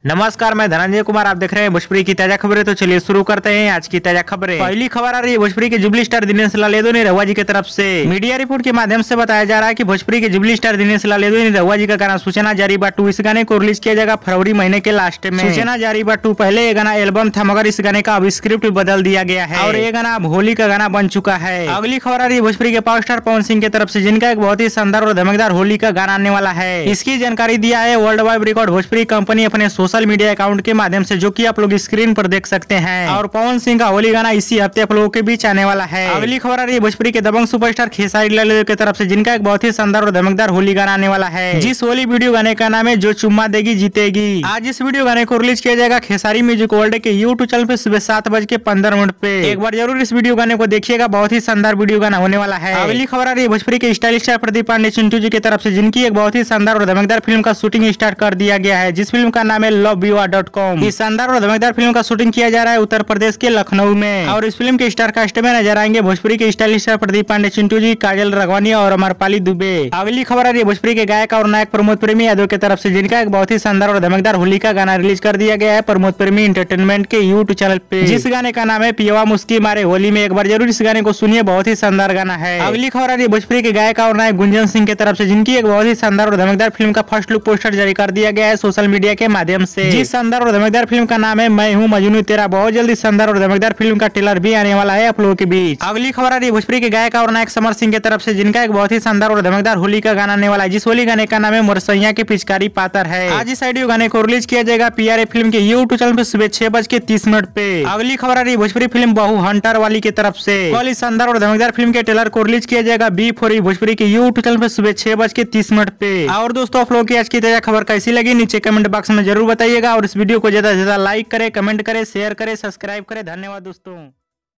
नमस्कार, मैं धनंजय कुमार। आप देख रहे हैं भोजपुरी की ताजा खबरें। तो चलिए शुरू करते हैं आज की ताजा खबरें। पहली खबर आ रही है भोजपुरी के जुबली स्टार दिनेश लालेदो निरहुआ जी की तरफ से। मीडिया रिपोर्ट के माध्यम से बताया जा रहा है कि भोजपुरी के जुबली स्टार दिनेश लालेदो निरहुआ जी का गाना सूचना जारी बा 2 इस गाने को रिलीज किया जाएगा फरवरी महीने के लास्ट में। सूचना जारी बा 2 पहले ये गाना एल्बम था, मगर इस गाने का अब स्क्रिप्ट बदल दिया गया है और ये गाना अब होली का गाना बन चुका है। अगली खबर आ रही है भोजपुरी के पावर स्टार पवन सिंह की तरफ से, जिनका एक बहुत ही शानदार और धमाकेदार होली का गाना आने वाला है। इसकी जानकारी दिया है world wide record Bhojpuri company अपने सोशल मीडिया अकाउंट के माध्यम से, जो कि आप लोग स्क्रीन पर देख सकते हैं। और पवन सिंह का होली गाना इसी हफ्ते आप लोगों के बीच आने वाला है। अगली खबर आ रही है भोजपुरी के दबंग सुपरस्टार खेसारी लाल की तरफ से, जिनका एक बहुत ही शानदार और धमाकेदार होली गाना आने वाला है। जिस होली वीडियो गाने का नाम है जो चुम्मा देगी जीतेगी। आज इस वीडियो गाने को रिलीज किया जाएगा खेसारी म्यूजिक वर्ल्ड के यूट्यूब चैनल पे सुबह 7:15 पे। एक बार जरूर इस वीडियो गाने को देखिएगा, बहुत ही शानदार वीडियो गाना होने वाला है। अगली खबर आ रही है भोजपुरी के स्टाइलिश स्टार प्रदीप पांडे चिंटू जी की तरफ से, जिनकी एक बहुत ही शानदार और धमाकेदार फिल्म का शूटिंग स्टार्ट कर दिया गया है, जिस फिल्म का नाम है loveviva.com। इस शानदार और धमाकेदार फिल्म का शूटिंग किया जा रहा है उत्तर प्रदेश के लखनऊ में। और इस फिल्म के स्टार कास्ट में नजर आएंगे भोजपुरी के स्टाइलिश स्टार प्रदीप पांडे चिंटू जी, काजल राघवानिया और अमरपाली दुबे। अगली खबर आ रही है भोजपुरी के गायक और नायक प्रमोद प्रेमी यादव की तरफ से, जिनका एक बहुत ही शानदार और धमाकेदार होली का गाना रिलीज कर दिया गया है प्रमोद प्रेमी एंटरटेनमेंट के यूट्यूब चैनल पे, जिस गाने का नाम है पियवा मुस्की मारे होली में। एक बार जरूर इस गाने को सुनिए, बहुत ही शानदार गाना है। अगली खबर आ रही है भोजपुरी के गायक और नायक गुंजन सिंह की तरफ से, जिनकी एक बहुत ही शानदार और धमाकेदार फिल्म का फर्स्ट लुक पोस्टर जारी कर दिया गया है सोशल मीडिया के माध्यम से। जिस शानदार और धमाकेदार फिल्म का नाम है मैं हूँ मजनू तेरा। बहुत जल्दी शानदार और धमाकेदार फिल्म का ट्रेलर भी आने वाला है आप लोगों के बीच। अगली खबर आ रही है भोजपुरी के गायक और नायक समर सिंह की तरफ से, जिनका एक बहुत ही शानदार और धमाकेदार होली का गाना आने वाला है, जिस होली गाने का नाम है मोरसैया के पिचकारी पातर है। आज इस ऑडियो गाने को रिलीज किया जाएगा PRA फिल्म के यूट्यूब चैनल पे सुबह 6:30 पे। अगली खबर आ रही है भोजपुरी फिल्म बहू हंटर वाली की तरफ से, कल इस शानदार और धमाकेदार फिल्म के ट्रेलर को रिलीज किया जाएगा B4E भोजपुरी के यूट्यूब चैनल पे सुबह 6:30 पे। और दोस्तों, आप लोगों की आज की ताजा खबर कैसी लगी नीचे कमेंट बॉक्स में जरूर बताइएगा, और इस वीडियो को ज्यादा से ज्यादा लाइक करे, कमेंट करे, शेयर करे, सब्सक्राइब करे। धन्यवाद दोस्तों।